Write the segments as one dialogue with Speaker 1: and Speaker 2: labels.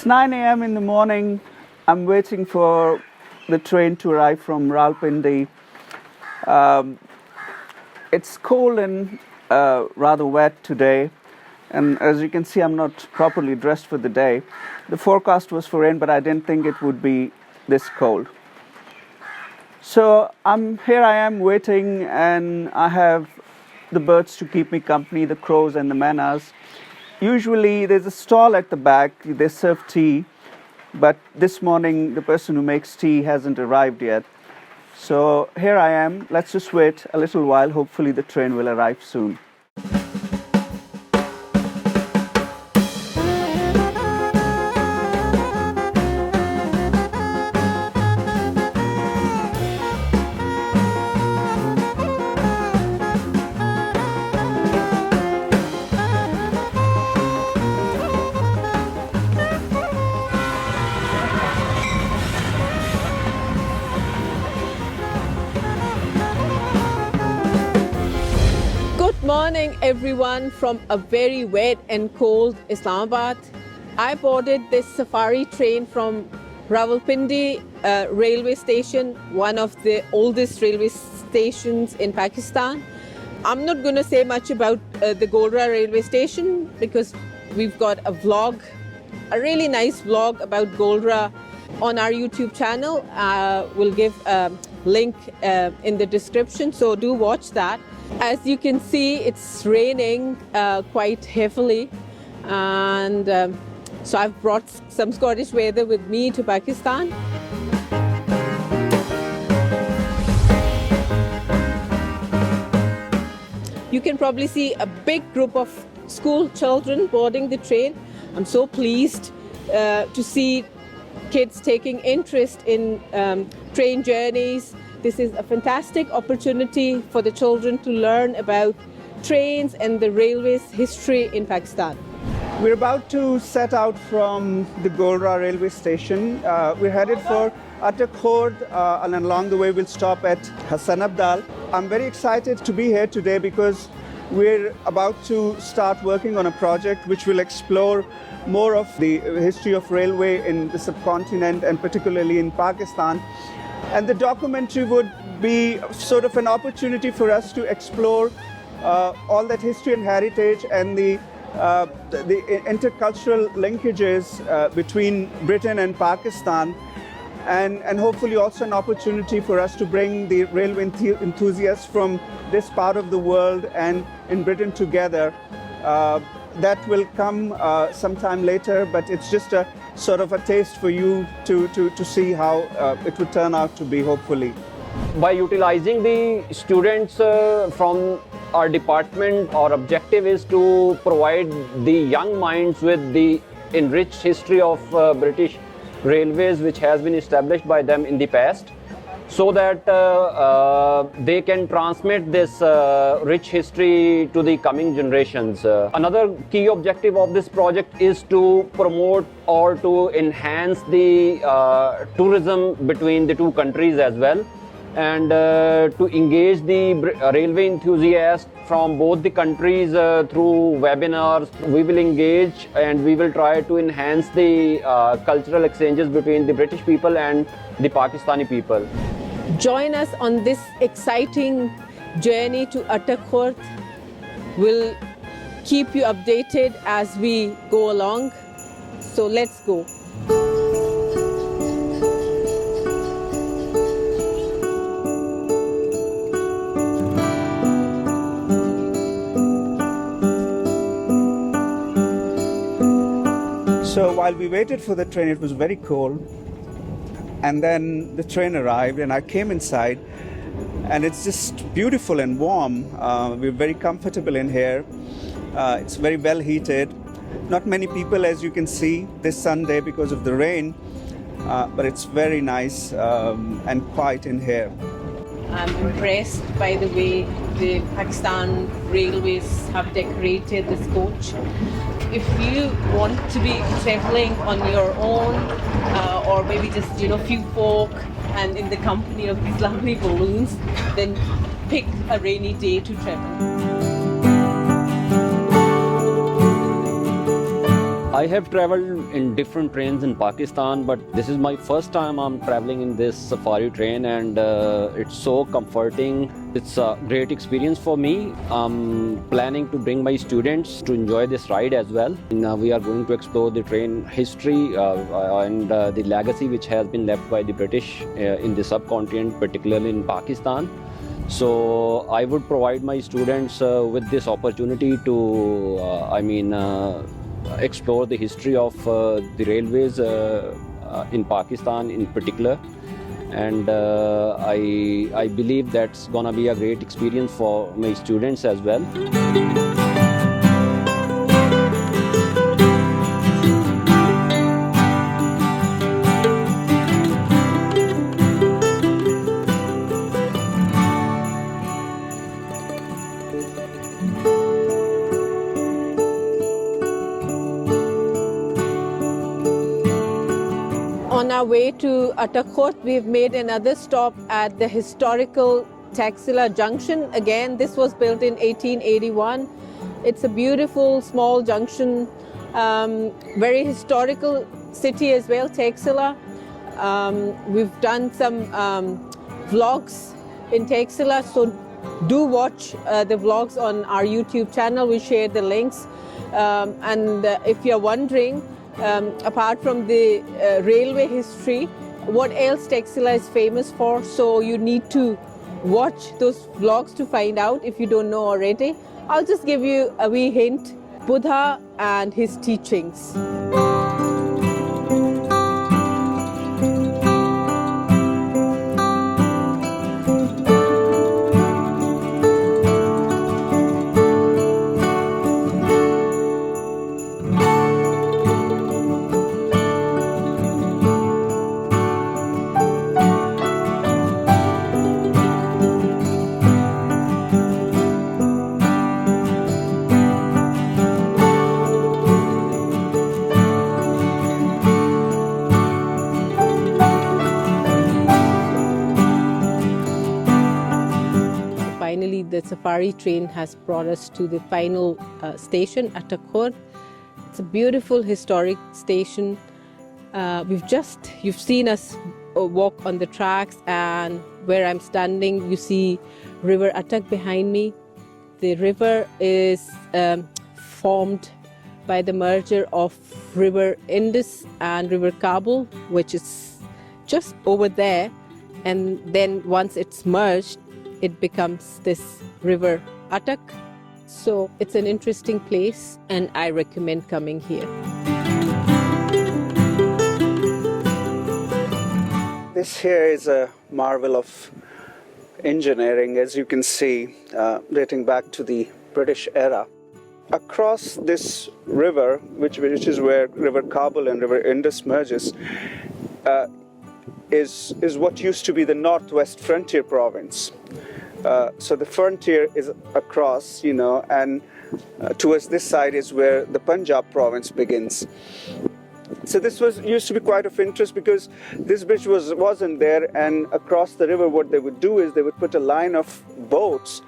Speaker 1: It's 9 a.m. in the morning. I'm waiting for the train to arrive from Rawalpindi. It's cold and rather wet today. And as you can see, I'm not properly dressed for the day. The forecast was for rain, but I didn't think it would be this cold. So here I am waiting, and I have the birds to keep me company, the crows and the manas. Usually there's a stall at the back, they serve tea, but this morning the person who makes tea hasn't arrived yet. So here I am, let's just wait a little while, hopefully the train will arrive soon.
Speaker 2: Good morning everyone from a very wet and cold Islamabad. I boarded this safari train from Rawalpindi railway station, one of the oldest railway stations in Pakistan. I'm not going to say much about the Golra railway station because we've got a vlog, a really nice vlog about Golra on our YouTube channel. We'll give a link in the description, so do watch that. As you can see, it's raining quite heavily, and so I've brought some Scottish weather with me to Pakistan. You can probably see a big group of school children boarding the train. I'm so pleased to see kids taking interest in train journeys. This is a fantastic opportunity for the children to learn about trains and the railways history in Pakistan.
Speaker 1: We're about to set out from the Golra railway station. We're headed for Attock Khurd, and along the way we'll stop at Hasan Abdal. I'm very excited to be here today because we're about to start working on a project which will explore more of the history of railway in the subcontinent and particularly in Pakistan. And the documentary would be sort of an opportunity for us to explore all that history and heritage and the intercultural linkages between Britain and Pakistan, and hopefully also an opportunity for us to bring the railway enthusiasts from this part of the world and in Britain together. That will come sometime later, but it's just a sort of a taste for you to see how it would turn out to be, hopefully.
Speaker 3: By utilizing the students from our department, our objective is to provide the young minds with the enriched history of British railways which has been established by them in the past, so that they can transmit this rich history to the coming generations. Another key objective of this project is to promote or to enhance the tourism between the two countries as well, and to engage the railway enthusiasts from both the countries through webinars. We will engage and we will try to enhance the cultural exchanges between the British people and the Pakistani people.
Speaker 2: Join us on this exciting journey to Attock Khurd. We'll keep you updated as we go along. So let's go.
Speaker 1: So while we waited for the train, it was very cold. And then the train arrived and I came inside, and it's just beautiful and warm. We're very comfortable in here. It's very well heated. Not many people, as you can see, this Sunday because of the rain, but it's very nice and quiet in here.
Speaker 2: I'm impressed by the way the Pakistan Railways have decorated this coach. If you want to be traveling on your own, or maybe just few folk and in the company of these lovely balloons, then pick a rainy day to travel.
Speaker 3: I have traveled in different trains in Pakistan, but this is my first time I'm traveling in this safari train, and it's so comforting. It's a great experience for me. I'm planning to bring my students to enjoy this ride as well. We are going to explore the train history and the legacy which has been left by the British in the subcontinent, particularly in Pakistan. So I would provide my students with this opportunity to, explore the history of the railways in Pakistan in particular. And I believe that's gonna be a great experience for my students as well.
Speaker 2: On our way to Attock Khurd, we've made another stop at the historical Taxila Junction. Again, this was built in 1881. It's a beautiful small junction, very historical city as well, Taxila. We've done some vlogs in Taxila, so do watch the vlogs on our YouTube channel. We share the links. If you're wondering, apart from the railway history, what else Taxila is famous for? So you need to watch those vlogs to find out if you don't know already. I'll just give you a wee hint: Buddha and his teachings. Finally, the safari train has brought us to the final station, Attock Khurd. It's a beautiful historic station. You've seen us walk on the tracks, and where I'm standing, you see River Attock behind me. The river is formed by the merger of River Indus and River Kabul, which is just over there. And then once it's merged, it becomes this River Attock. So it's an interesting place, and I recommend coming here.
Speaker 1: This here is a marvel of engineering, as you can see, dating back to the British era. Across this river, which is where River Kabul and River Indus merges, is what used to be the Northwest Frontier Province. So the frontier is across, and towards this side is where the Punjab province begins. So this used to be quite of interest because this bridge wasn't there, and across the river what they would do is they would put a line of boats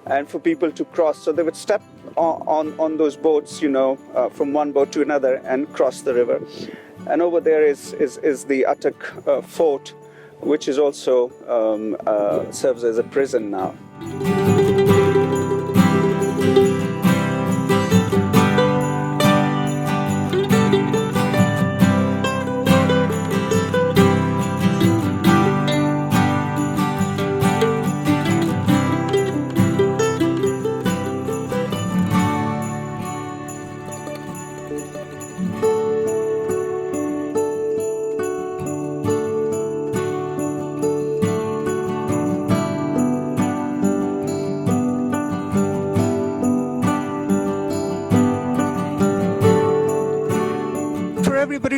Speaker 1: and for people to cross. So they would step on those boats, from one boat to another and cross the river. And over there is the Attock fort, which is also serves as a prison now.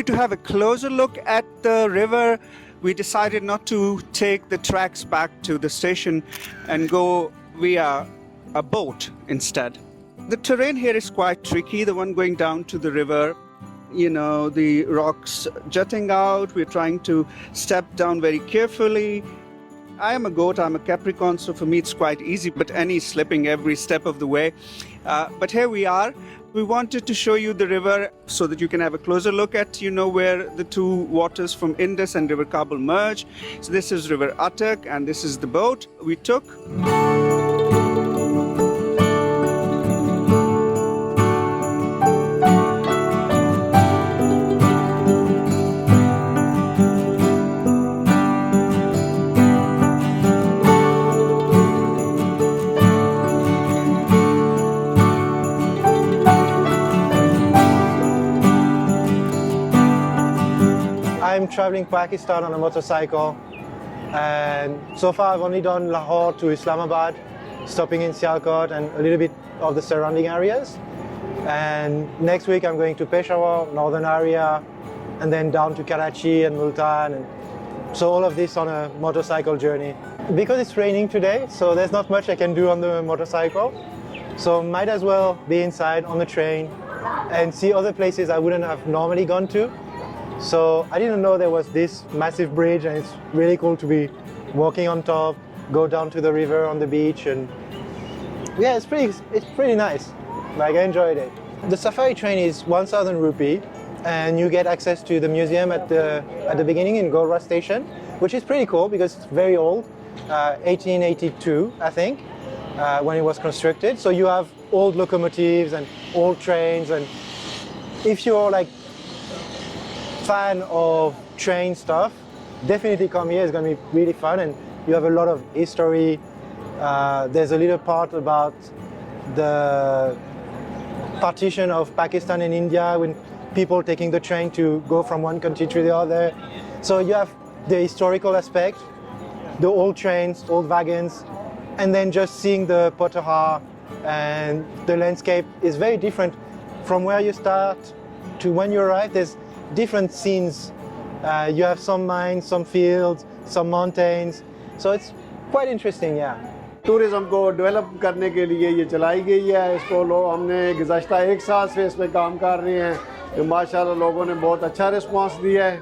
Speaker 1: To have a closer look at the river, we decided not to take the tracks back to the station and go via a boat instead. The terrain here is quite tricky, the one going down to the river. The rocks jutting out, we're trying to step down very carefully. I am a goat, I'm a Capricorn, so for me it's quite easy, but Annie's slipping every step of the way. But here we are. We wanted to show you the river so that you can have a closer look at, where the two waters from Indus and River Kabul merge. So this is River Attock and this is the boat we took.
Speaker 4: I'm traveling Pakistan on a motorcycle, and so far I've only done Lahore to Islamabad, stopping in Sialkot and a little bit of the surrounding areas. And next week I'm going to Peshawar, northern area, and then down to Karachi and Multan. And so all of this on a motorcycle journey. Because it's raining today, so there's not much I can do on the motorcycle. So might as well be inside on the train and see other places I wouldn't have normally gone to. So I didn't know there was this massive bridge, and it's really cool to be walking on top, go down to the river on the beach, and yeah, it's pretty nice. Like, I enjoyed it. The safari train is 1,000 rupee, and you get access to the museum at the beginning in Golra station, which is pretty cool because it's very old, 1882 I think, when it was constructed. So you have old locomotives and old trains, and if you're like fan of train stuff, definitely come here. It's going to be really fun, and you have a lot of history. There's a little part about the partition of Pakistan and India, when people taking the train to go from one country to the other. So you have the historical aspect, the old trains, old wagons, and then just seeing the Potoha, and the landscape is very different from where you start to when you arrive. There's different scenes. You have some mines, some fields, some mountains. So it's quite interesting, yeah.
Speaker 5: Tourism को develop करने के लिए ये चलाई गई है। इसको लोग हमने गुज़श्ता 1 साल से इस पर काम कर रहे हैं, तो माशाल्लाह लोगों ने बहुत अच्छा रिस्पांस दिया है,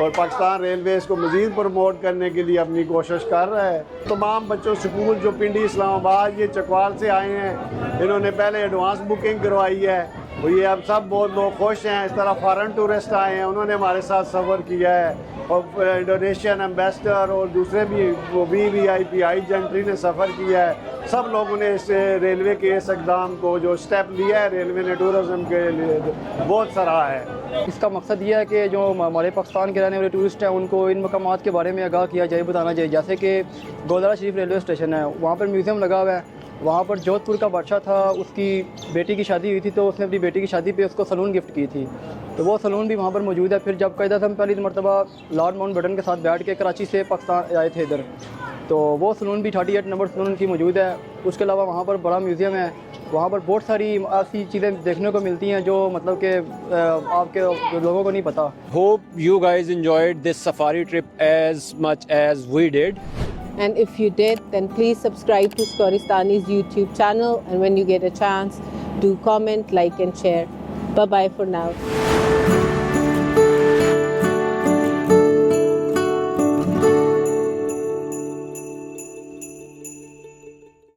Speaker 5: और पाकिस्तान रेलवे इसको मज़ीद प्रमोट करने के लिए अपनी कोशिश कर रहा है। तमाम बच्चों स्कूल जो पिंडी इस्लामाबाद ये चकवाल से आए हैं, इन्होंने पहले एडवांस बुकिंग करवाई है, और ये अब सब बहुत लोग खुश हैं। इस तरह फॉरेन टूरिस्ट आए हैं, उन्होंने हमारे साथ सफ़र किया है, और इंडोनेशियन एम्बेसडर और दूसरे भी VIP जेंट्री ने सफ़र किया है। सब लोगों ने इस रेलवे के इस इक़दाम को जो स्टेप लिया है रेलवे ने टूरिज़म के लिए, बहुत सराहा है।
Speaker 6: इसका मकसद ये है कि जो हमारे पाकिस्तान के रहने वाले टूरिस्ट हैं उनको इन मकामात के बारे में आगाह किया जाए, बताना चाहिए। जैसे कि गोलरा शरीफ रेलवे स्टेशन है, वहाँ पर म्यूज़ियम लगा हुआ है। वहाँ पर जोधपुर का बादशाह था, उसकी बेटी की शादी हुई थी, तो उसने अपनी बेटी की शादी पे उसको सलून गिफ्ट की थी, तो वो सलून भी वहाँ पर मौजूद है। फिर जब कायदा हम पहली मरतबा लॉर्ड माउंटबेटन के साथ बैठ के कराची से पाकिस्तान आए थे इधर, तो वो सलून भी 38 नंबर सलून की मौजूद है। उसके अलावा वहाँ पर बड़ा म्यूज़ियम है, वहाँ पर बहुत सारी ऐसी चीज़ें देखने को मिलती हैं जो मतलब कि आपके लोगों को नहीं पता।
Speaker 3: Hope you guys enjoyed this safari trip as much as we did.
Speaker 2: And if you did, then please subscribe to Skoristani's YouTube channel. And when you get a chance, do comment, like and share. Bye-bye for now.